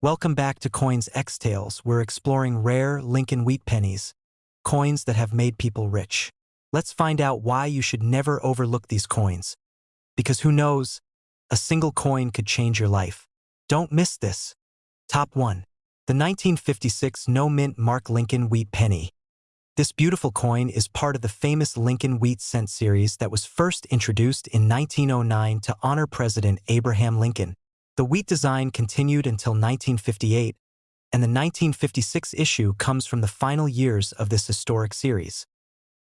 Welcome back to Coins X Tales. We're exploring rare Lincoln Wheat Pennies, coins that have made people rich. Let's find out why you should never overlook these coins. Because who knows, a single coin could change your life. Don't miss this. Top 1. The 1956 no-mint mark Lincoln Wheat Penny. This beautiful coin is part of the famous Lincoln Wheat Cent series that was first introduced in 1909 to honor President Abraham Lincoln. The wheat design continued until 1958, and the 1956 issue comes from the final years of this historic series.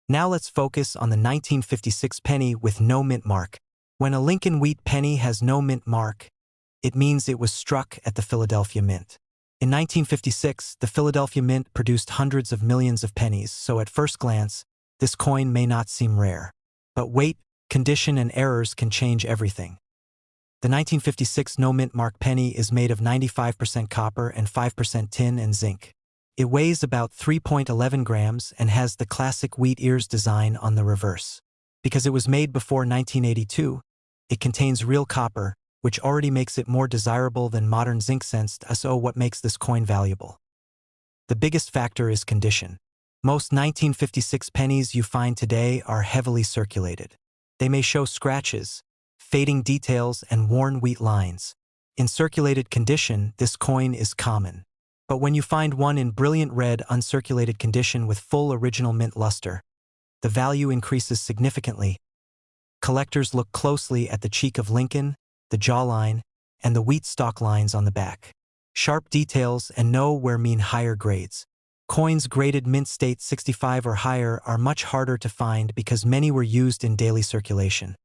Now let's focus on the 1956 penny with no mint mark. When a Lincoln Wheat Penny has no mint mark, it means it was struck at the Philadelphia Mint. In 1956, the Philadelphia Mint produced hundreds of millions of pennies, so at first glance, this coin may not seem rare. But weight, condition, and errors can change everything. The 1956 no-mint mark penny is made of 95% copper and 5% tin and zinc. It weighs about 3.11 grams and has the classic wheat ears design on the reverse. Because it was made before 1982, it contains real copper, which already makes it more desirable than modern zinc cents. So what makes this coin valuable? The biggest factor is condition. Most 1956 pennies you find today are heavily circulated. They may show scratches, fading details, and worn wheat lines. In circulated condition, this coin is common. But when you find one in brilliant red uncirculated condition with full original mint luster, the value increases significantly. Collectors look closely at the cheek of Lincoln, the jawline, and the wheat stalk lines on the back. Sharp details and know where mean higher grades. Coins graded mint state 65 or higher are much harder to find because many were used in daily circulation.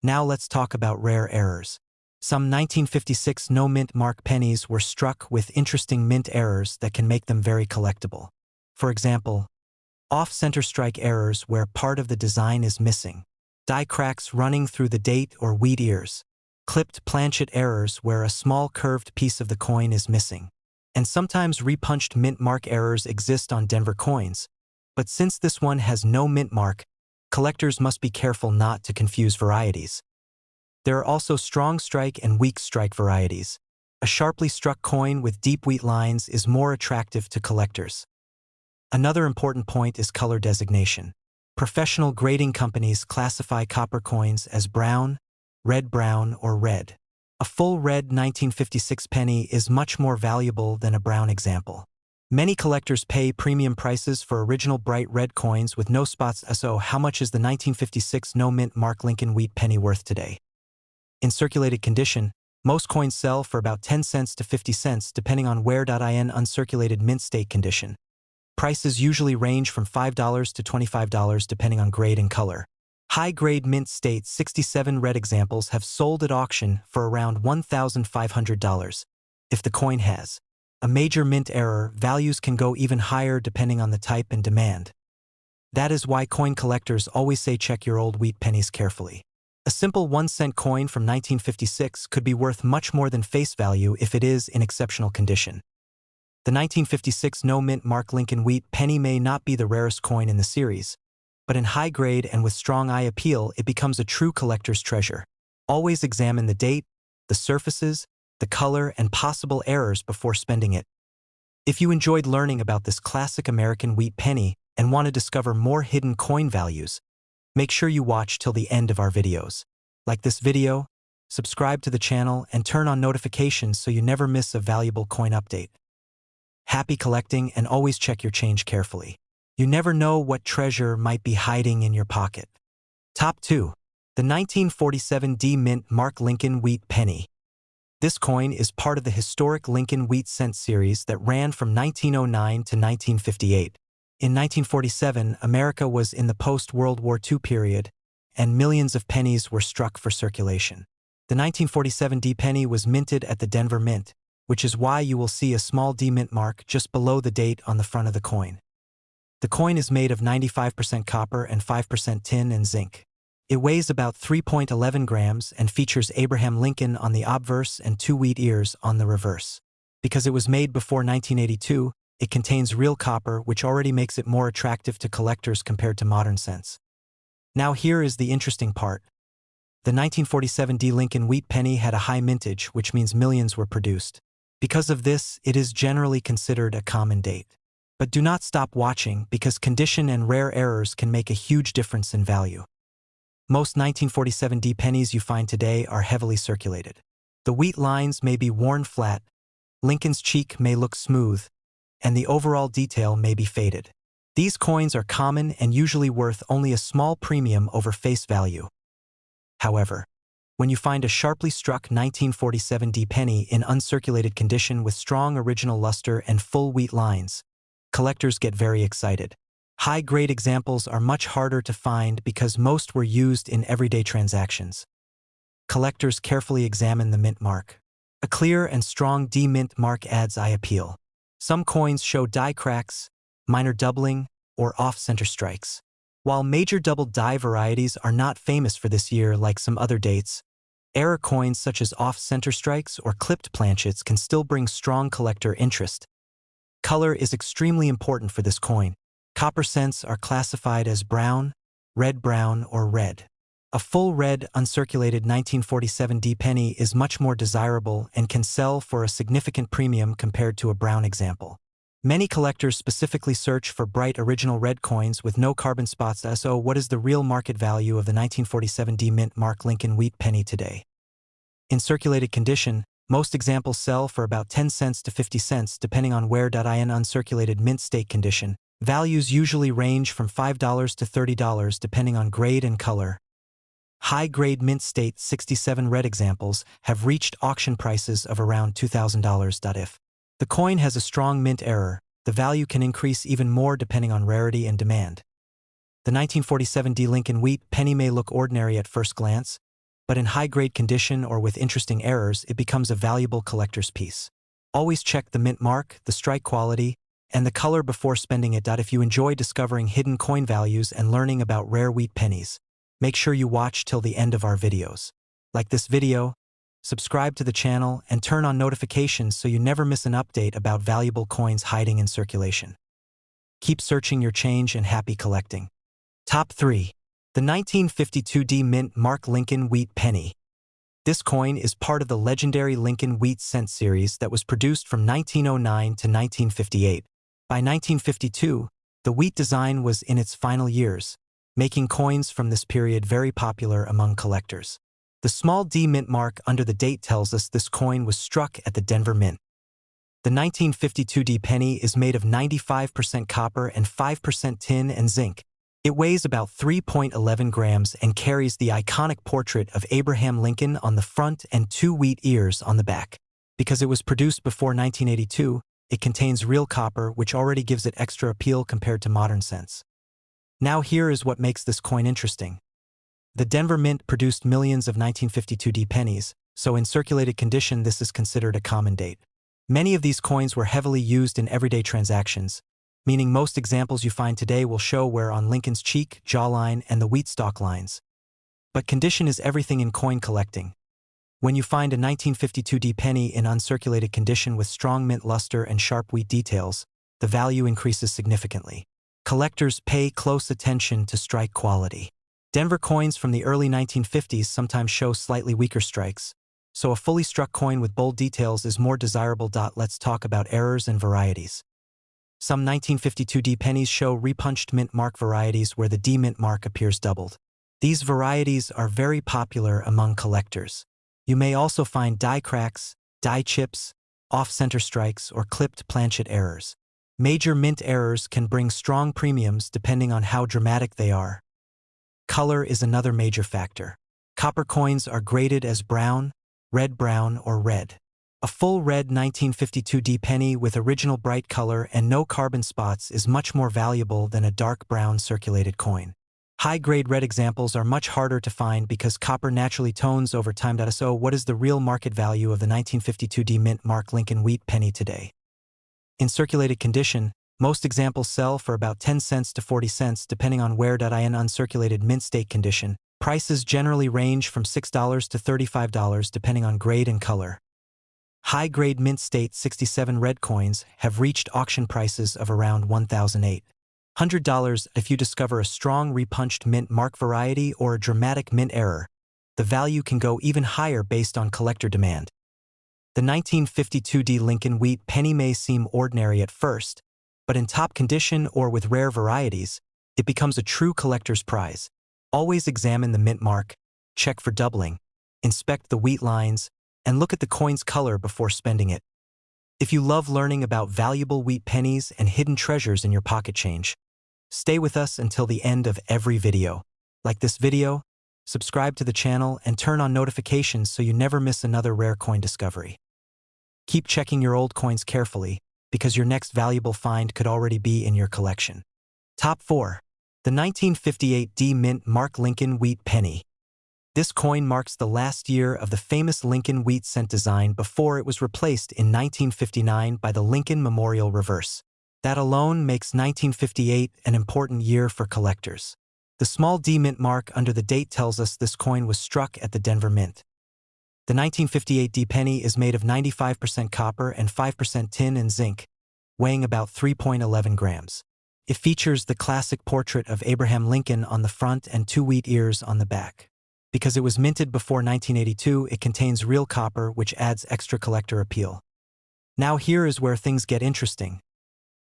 Now let's talk about rare errors. Some 1956 no-mint mark pennies were struck with interesting mint errors that can make them very collectible. For example, off-center strike errors where part of the design is missing, die cracks running through the date or wheat ears, clipped planchet errors where a small curved piece of the coin is missing, and sometimes repunched mint mark errors exist on Denver coins. But since this one has no mint mark, collectors must be careful not to confuse varieties. There are also strong strike and weak strike varieties. A sharply struck coin with deep wheat lines is more attractive to collectors. Another important point is color designation. Professional grading companies classify copper coins as brown, red-brown, or red. A full red 1956 penny is much more valuable than a brown example. Many collectors pay premium prices for original bright red coins with no spots. So how much is the 1956 no-mint mark Lincoln Wheat Penny worth today? In circulated condition, most coins sell for about 10 cents to 50 cents depending on where. In uncirculated mint state condition, prices usually range from $5 to $25 depending on grade and color. High-grade mint state 67 red examples have sold at auction for around $1,500. If the coin has a major mint error, values can go even higher depending on the type and demand. That is why coin collectors always say check your old wheat pennies carefully. A simple 1-cent coin from 1956 could be worth much more than face value if it is in exceptional condition. The 1956 no-mint mark Lincoln Wheat Penny may not be the rarest coin in the series, but in high grade and with strong eye appeal, it becomes a true collector's treasure. Always examine the date, the surfaces, the color, and possible errors before spending it. If you enjoyed learning about this classic American wheat penny and want to discover more hidden coin values, make sure you watch till the end of our videos. Like this video, subscribe to the channel, and turn on notifications so you never miss a valuable coin update. Happy collecting, and always check your change carefully. You never know what treasure might be hiding in your pocket. Top 2. The 1947 D-Mint mark Lincoln Wheat Penny. This coin is part of the historic Lincoln Wheat Cent series that ran from 1909 to 1958. In 1947, America was in the post-World War II period, and millions of pennies were struck for circulation. The 1947 D penny was minted at the Denver Mint, which is why you will see a small D mint mark just below the date on the front of the coin. The coin is made of 95% copper and 5% tin and zinc. It weighs about 3.11 grams and features Abraham Lincoln on the obverse and 2 wheat ears on the reverse. Because it was made before 1982, it contains real copper, which already makes it more attractive to collectors compared to modern cents. Now here is the interesting part. The 1947 D Lincoln Wheat Penny had a high mintage, which means millions were produced. Because of this, it is generally considered a common date. But do not stop watching because condition and rare errors can make a huge difference in value. Most 1947 D pennies you find today are heavily circulated. The wheat lines may be worn flat, Lincoln's cheek may look smooth, and the overall detail may be faded. These coins are common and usually worth only a small premium over face value. However, when you find a sharply struck 1947 D penny in uncirculated condition with strong original luster and full wheat lines, collectors get very excited. High-grade examples are much harder to find because most were used in everyday transactions. Collectors carefully examine the mint mark. A clear and strong D mint mark adds eye appeal. Some coins show die cracks, minor doubling, or off-center strikes. While major double die varieties are not famous for this year like some other dates, error coins such as off-center strikes or clipped planchets can still bring strong collector interest. Color is extremely important for this coin. Copper cents are classified as brown, red-brown, or red. A full red, uncirculated 1947 D penny is much more desirable and can sell for a significant premium compared to a brown example. Many collectors specifically search for bright original red coins with no carbon spots. So what is the real market value of the 1947 D mint mark Lincoln Wheat Penny today? In circulated condition, most examples sell for about 10 cents to 50 cents depending on where. In uncirculated mint state condition, values usually range from $5 to $30 depending on grade and color. High-grade mint state 67 red examples have reached auction prices of around $2,000. If the coin has a strong mint error, the value can increase even more depending on rarity and demand. The 1947 D Lincoln Wheat Penny may look ordinary at first glance, but in high-grade condition or with interesting errors, it becomes a valuable collector's piece. Always check the mint mark, the strike quality, and the color before spending it. If you enjoy discovering hidden coin values and learning about rare wheat pennies, make sure you watch till the end of our videos. Like this video, subscribe to the channel, and turn on notifications so you never miss an update about valuable coins hiding in circulation. Keep searching your change and happy collecting. Top 3. The 1952 D Mint Mark Lincoln Wheat Penny. This coin is part of the legendary Lincoln Wheat Cent series that was produced from 1909 to 1958. By 1952, the wheat design was in its final years, making coins from this period very popular among collectors. The small D mint mark under the date tells us this coin was struck at the Denver Mint. The 1952 D penny is made of 95% copper and 5% tin and zinc. It weighs about 3.11 grams and carries the iconic portrait of Abraham Lincoln on the front and 2 wheat ears on the back. Because it was produced before 1982, it contains real copper, which already gives it extra appeal compared to modern cents. Now here is what makes this coin interesting. The Denver Mint produced millions of 1952 D pennies, so in circulated condition this is considered a common date. Many of these coins were heavily used in everyday transactions, meaning most examples you find today will show wear on Lincoln's cheek, jawline, and the wheat stalk lines. But condition is everything in coin collecting. When you find a 1952 D penny in uncirculated condition with strong mint luster and sharp wheat details, the value increases significantly. Collectors pay close attention to strike quality. Denver coins from the early 1950s sometimes show slightly weaker strikes, so a fully struck coin with bold details is more desirable. Let's talk about errors and varieties. Some 1952 D pennies show repunched mint mark varieties where the D mint mark appears doubled. These varieties are very popular among collectors. You may also find die cracks, die chips, off-center strikes, or clipped planchet errors. Major mint errors can bring strong premiums depending on how dramatic they are. Color is another major factor. Copper coins are graded as brown, red-brown, or red. A full red 1952 D penny with original bright color and no carbon spots is much more valuable than a dark brown circulated coin. High-grade red examples are much harder to find because copper naturally tones over time. So what is the real market value of the 1952 D Mint Mark Lincoln Wheat Penny today? In circulated condition, most examples sell for about 10 cents to 40 cents depending on where. In uncirculated mint state condition, prices generally range from $6 to $35 depending on grade and color. High-grade mint state 67 red coins have reached auction prices of around $1,800 if you discover a strong repunched mint mark variety or a dramatic mint error. The value can go even higher based on collector demand. The 1952 Lincoln Wheat Penny may seem ordinary at first, but in top condition or with rare varieties, it becomes a true collector's prize. Always examine the mint mark, check for doubling, inspect the wheat lines, and look at the coin's color before spending it. If you love learning about valuable wheat pennies and hidden treasures in your pocket change, stay with us until the end of every video. Like this video, subscribe to the channel and turn on notifications so you never miss another rare coin discovery. Keep checking your old coins carefully, because your next valuable find could already be in your collection. Top 4. The 1958 Mint Mark Lincoln Wheat Penny. This coin marks the last year of the famous Lincoln wheat cent design before it was replaced in 1959 by the Lincoln Memorial Reverse. That alone makes 1958 an important year for collectors. The small D mint mark under the date tells us this coin was struck at the Denver Mint. The 1958 D penny is made of 95% copper and 5% tin and zinc, weighing about 3.11 grams. It features the classic portrait of Abraham Lincoln on the front and 2 wheat ears on the back. Because it was minted before 1982, it contains real copper, which adds extra collector appeal. Now here is where things get interesting.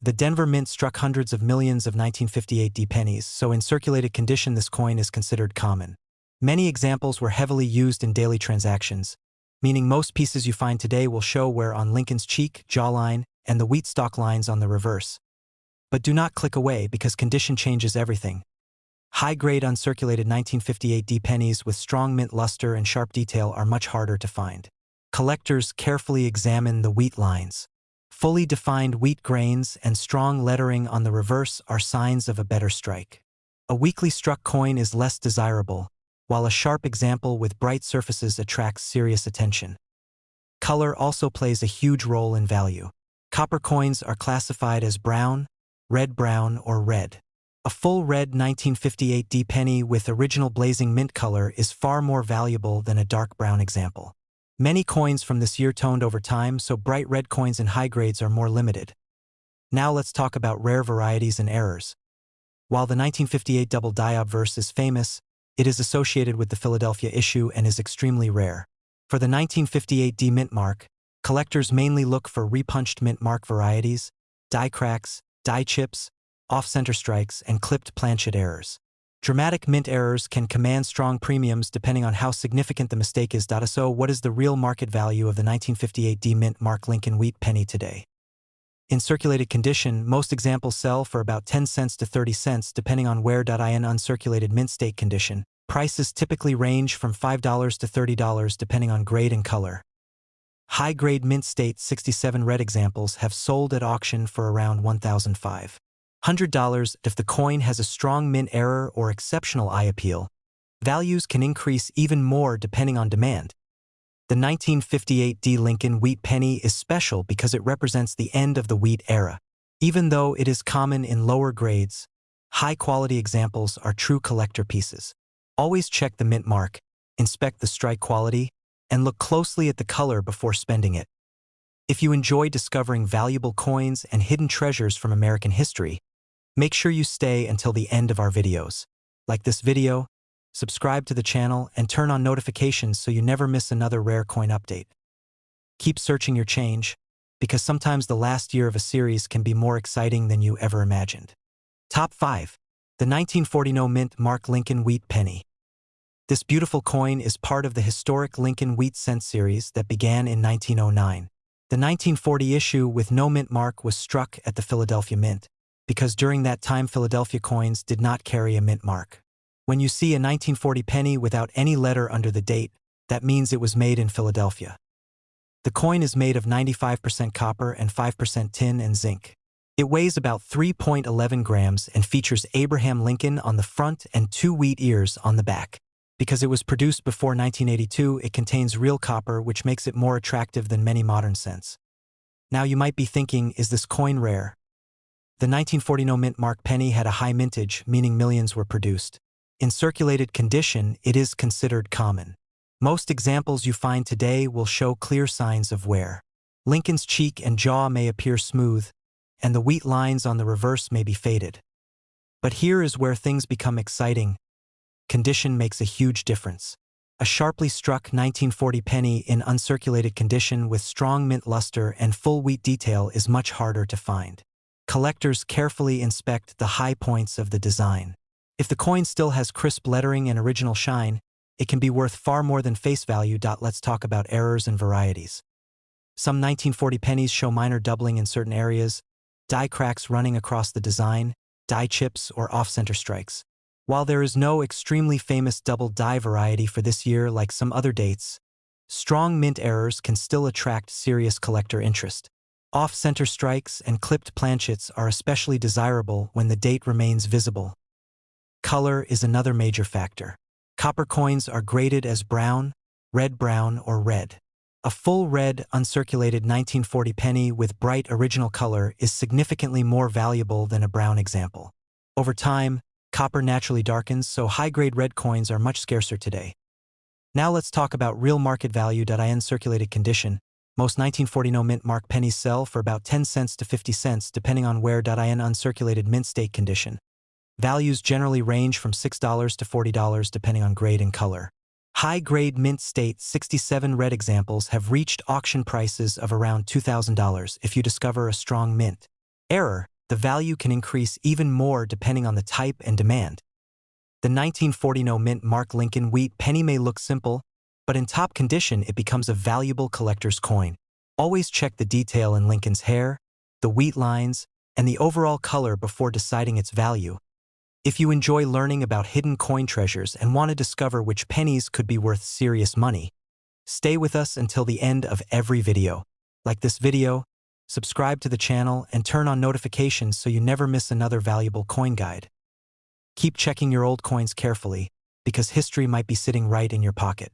The Denver Mint struck hundreds of millions of 1958 D pennies, so in circulated condition this coin is considered common. Many examples were heavily used in daily transactions, meaning most pieces you find today will show wear on Lincoln's cheek, jawline, and the wheat stalk lines on the reverse. But do not click away because condition changes everything. High-grade uncirculated 1958 D pennies with strong mint luster and sharp detail are much harder to find. Collectors carefully examine the wheat lines. Fully defined wheat grains and strong lettering on the reverse are signs of a better strike. A weakly struck coin is less desirable, while a sharp example with bright surfaces attracts serious attention. Color also plays a huge role in value. Copper coins are classified as brown, red-brown, or red. A full red 1958 D penny with original blazing mint color is far more valuable than a dark brown example. Many coins from this year toned over time, so bright red coins in high grades are more limited. Now let's talk about rare varieties and errors. While the 1958 double die obverse is famous, it is associated with the Philadelphia issue and is extremely rare. For the 1958 D mint mark, collectors mainly look for repunched mint mark varieties, die cracks, die chips, off-center strikes, and clipped planchet errors. Dramatic mint errors can command strong premiums depending on how significant the mistake is. So, what is the real market value of the 1958 D Mint Mark Lincoln Wheat Penny today? In circulated condition, most examples sell for about 10 cents to 30 cents depending on where. In uncirculated mint state condition, prices typically range from $5 to $30 depending on grade and color. High-grade mint state 67 red examples have sold at auction for around $1,500 if the coin has a strong mint error or exceptional eye appeal. Values can increase even more depending on demand. The 1958 D Lincoln Wheat Penny is special because it represents the end of the wheat era. Even though it is common in lower grades, high-quality examples are true collector pieces. Always check the mint mark, inspect the strike quality, and look closely at the color before spending it. If you enjoy discovering valuable coins and hidden treasures from American history, make sure you stay until the end of our videos. Like this video, subscribe to the channel, and turn on notifications so you never miss another rare coin update. Keep searching your change, because sometimes the last year of a series can be more exciting than you ever imagined. Top 5. The 1940 Mint Mark Lincoln Wheat Penny. This beautiful coin is part of the historic Lincoln Wheat Cent series that began in 1909. The 1940 issue with no mint mark was struck at the Philadelphia Mint, because during that time Philadelphia coins did not carry a mint mark. When you see a 1940 penny without any letter under the date, that means it was made in Philadelphia. The coin is made of 95% copper and 5% tin and zinc. It weighs about 3.11 grams and features Abraham Lincoln on the front and 2 wheat ears on the back. Because it was produced before 1982, it contains real copper, which makes it more attractive than many modern cents. Now you might be thinking, is this coin rare? The 1940 mint mark penny had a high mintage, meaning millions were produced. In circulated condition, it is considered common. Most examples you find today will show clear signs of wear. Lincoln's cheek and jaw may appear smooth, and the wheat lines on the reverse may be faded. But here is where things become exciting. Condition makes a huge difference. A sharply struck 1940 penny in uncirculated condition with strong mint luster and full wheat detail is much harder to find. Collectors carefully inspect the high points of the design. If the coin still has crisp lettering and original shine, it can be worth far more than face value. Let's talk about errors and varieties. Some 1940 pennies show minor doubling in certain areas, die cracks running across the design, die chips, or off-center strikes. While there is no extremely famous double die variety for this year like some other dates, strong mint errors can still attract serious collector interest. Off-center strikes and clipped planchets are especially desirable when the date remains visible. Color is another major factor. Copper coins are graded as brown, red-brown, or red. A full red, uncirculated 1940 penny with bright original color is significantly more valuable than a brown example. Over time, copper naturally darkens, so high-grade red coins are much scarcer today. Now let's talk about real market value. In uncirculated condition, most 1940 no-mint mark pennies sell for about 10 cents to 50 cents depending on where. In uncirculated mint state condition, values generally range from $6 to $40 depending on grade and color. High-grade mint state 67 red examples have reached auction prices of around $2,000 if you discover a strong mint error. The value can increase even more depending on the type and demand. The 1940 no-mint mark Lincoln Wheat Penny may look simple, but in top condition it becomes a valuable collector's coin. Always check the detail in Lincoln's hair, the wheat lines, and the overall color before deciding its value. If you enjoy learning about hidden coin treasures and want to discover which pennies could be worth serious money, stay with us until the end of every video. Like this video, subscribe to the channel, and turn on notifications so you never miss another valuable coin guide. Keep checking your old coins carefully, because history might be sitting right in your pocket.